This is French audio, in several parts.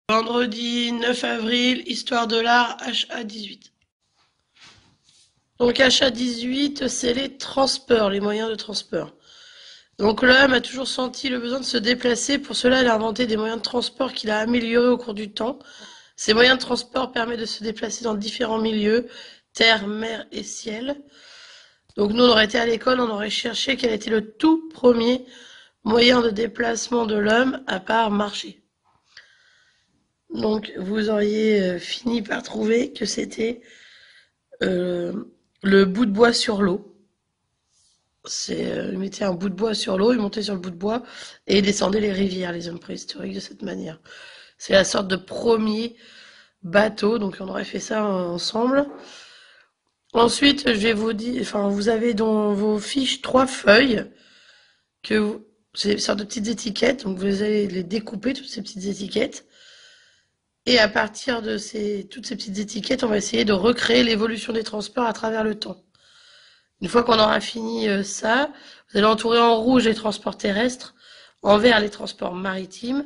Vendredi 9 avril, Histoire de l'art, HA18. Donc HA18, c'est les transports, les moyens de transport. Donc l'homme a toujours senti le besoin de se déplacer. Pour cela, il a inventé des moyens de transport qu'il a améliorés au cours du temps. Ces moyens de transport permettent de se déplacer dans différents milieux, terre, mer et ciel. Donc nous, on aurait été à l'école, on aurait cherché quel était le tout premier moyen de déplacement de l'homme à part marcher. Donc vous auriez fini par trouver que c'était le bout de bois sur l'eau. Ils mettaient un bout de bois sur l'eau, ils montaient sur le bout de bois et ils descendaient les rivières, les hommes préhistoriques, de cette manière. C'est la sorte de premier bateau, donc on aurait fait ça ensemble. Ensuite, je vais vous dire, enfin, vous avez dans vos fiches 3 feuilles c'est une sorte de petites étiquettes, donc vous allez les découper, toutes ces petites étiquettes. Et à partir de toutes ces petites étiquettes, on va essayer de recréer l'évolution des transports à travers le temps. Une fois qu'on aura fini ça, vous allez entourer en rouge les transports terrestres, en vert les transports maritimes,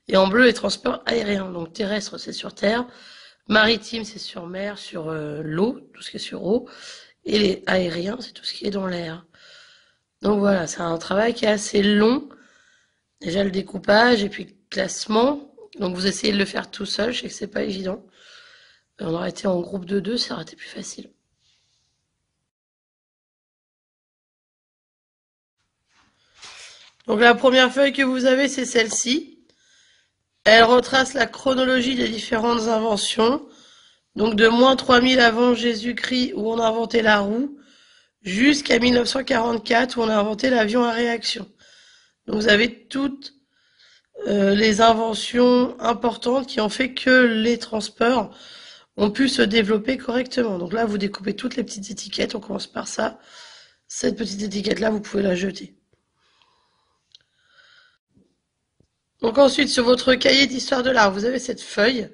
et en bleu les transports aériens. Donc terrestre, c'est sur terre, maritime, c'est sur mer, sur l'eau, tout ce qui est sur eau, et les aériens, c'est tout ce qui est dans l'air. Donc voilà, c'est un travail qui est assez long. Déjà le découpage et puis le classement. Donc vous essayez de le faire tout seul, je sais que c'est pas évident. On aurait été en groupe de 2, ça aurait été plus facile. Donc la première feuille que vous avez, c'est celle-ci. Elle retrace la chronologie des différentes inventions. Donc de moins 3000 avant Jésus-Christ où on a inventé la roue, jusqu'à 1944 où on a inventé l'avion à réaction. Donc vous avez toutes les inventions importantes qui ont fait que les transports ont pu se développer correctement. Donc là, vous découpez toutes les petites étiquettes. On commence par ça. Cette petite étiquette-là, vous pouvez la jeter. Donc ensuite, sur votre cahier d'histoire de l'art, vous avez cette feuille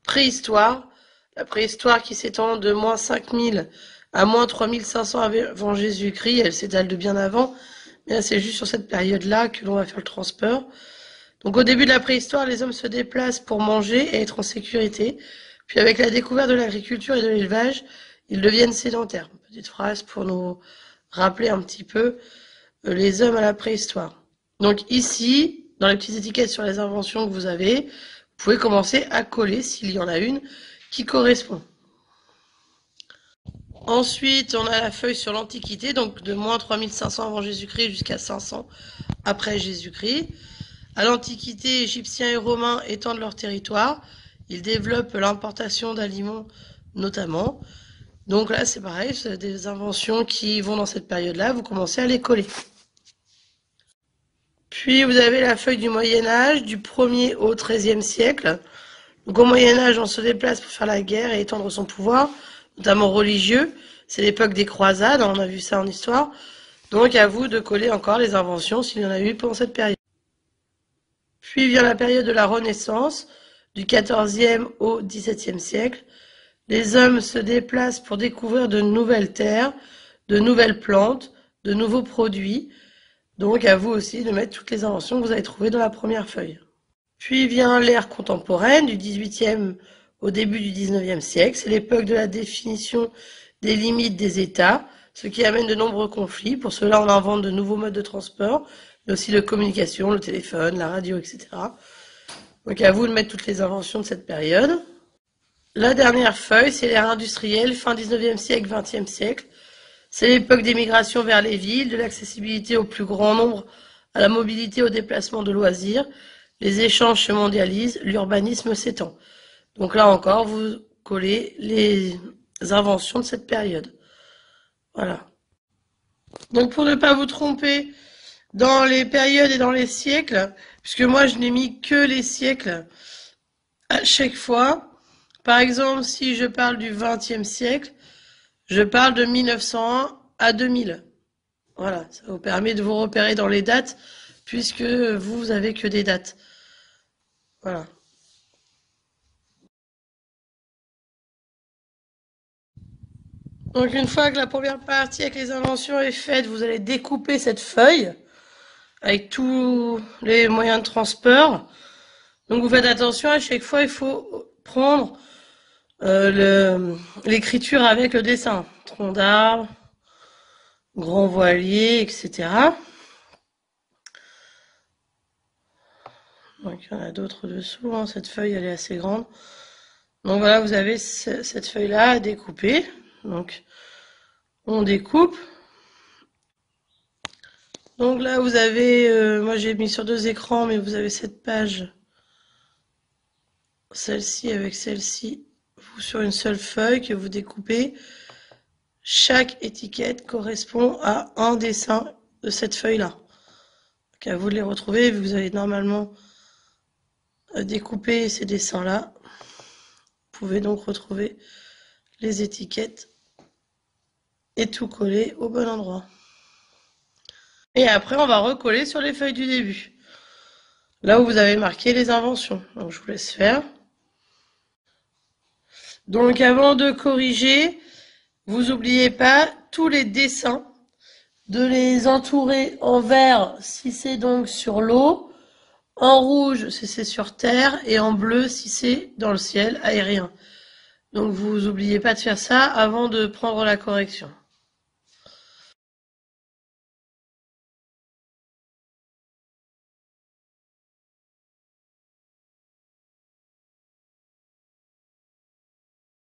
préhistoire. La préhistoire qui s'étend de moins 5000 à moins 3500 avant Jésus-Christ. Elle s'étale de bien avant. Mais là, c'est juste sur cette période-là que l'on va faire le transport. Donc au début de la préhistoire, les hommes se déplacent pour manger et être en sécurité. Puis avec la découverte de l'agriculture et de l'élevage, ils deviennent sédentaires. Petite phrase pour nous rappeler un petit peu les hommes à la préhistoire. Donc ici, dans les petites étiquettes sur les inventions que vous avez, vous pouvez commencer à coller s'il y en a une qui correspond. Ensuite, on a la feuille sur l'Antiquité, donc de moins 3500 avant Jésus-Christ jusqu'à 500 après Jésus-Christ. À l'Antiquité, Égyptiens et Romains étendent leur territoire. Ils développent l'importation d'aliments notamment. Donc là, c'est pareil, c'est des inventions qui vont dans cette période-là. Vous commencez à les coller. Puis vous avez la feuille du Moyen-Âge, du 1er au 13e siècle. Donc au Moyen-Âge, on se déplace pour faire la guerre et étendre son pouvoir, notamment religieux. C'est l'époque des croisades, on a vu ça en histoire. Donc à vous de coller encore les inventions s'il y en a eu pendant cette période. Puis vient la période de la Renaissance, du 14e au 17e siècle. Les hommes se déplacent pour découvrir de nouvelles terres, de nouvelles plantes, de nouveaux produits. Donc à vous aussi de mettre toutes les inventions que vous avez trouvées dans la première feuille. Puis vient l'ère contemporaine, du 18e au début du 19e siècle. C'est l'époque de la définition des limites des États, ce qui amène de nombreux conflits. Pour cela, on invente de nouveaux modes de transport, mais aussi de communication, le téléphone, la radio, etc. Donc à vous de mettre toutes les inventions de cette période. La dernière feuille, c'est l'ère industrielle, fin 19e siècle, 20e siècle. C'est l'époque des migrations vers les villes, de l'accessibilité au plus grand nombre, à la mobilité, au déplacement de loisirs. Les échanges se mondialisent, l'urbanisme s'étend. Donc là encore, vous collez les inventions de cette période. Voilà. Donc pour ne pas vous tromper dans les périodes et dans les siècles, puisque moi je n'ai mis que les siècles à chaque fois. Par exemple, si je parle du XXe siècle, je parle de 1901 à 2000. Voilà, ça vous permet de vous repérer dans les dates, puisque vous avez que des dates. Voilà. Donc une fois que la première partie avec les inventions est faite, vous allez découper cette feuille avec tous les moyens de transport. Donc vous faites attention, à chaque fois il faut prendre l'écriture avec le dessin. Tronc d'arbre, grand voilier, etc. Donc il y en a d'autres dessous, hein. Cette feuille elle est assez grande. Donc voilà, vous avez cette feuille-là à découper. Donc on découpe. Donc là vous avez, moi j'ai mis sur 2 écrans, mais vous avez cette page, celle-ci avec celle-ci, vous sur une seule feuille que vous découpez. Chaque étiquette correspond à un dessin de cette feuille-là. Donc à vous de les retrouver, vous allez normalement découper ces dessins-là. Vous pouvez donc retrouver les étiquettes et tout coller au bon endroit. Et après, on va recoller sur les feuilles du début, là où vous avez marqué les inventions. Donc je vous laisse faire. Donc avant de corriger, vous n'oubliez pas tous les dessins, de les entourer en vert si c'est donc sur l'eau, en rouge si c'est sur terre et en bleu si c'est dans le ciel aérien. Donc vous n'oubliez pas de faire ça avant de prendre la correction.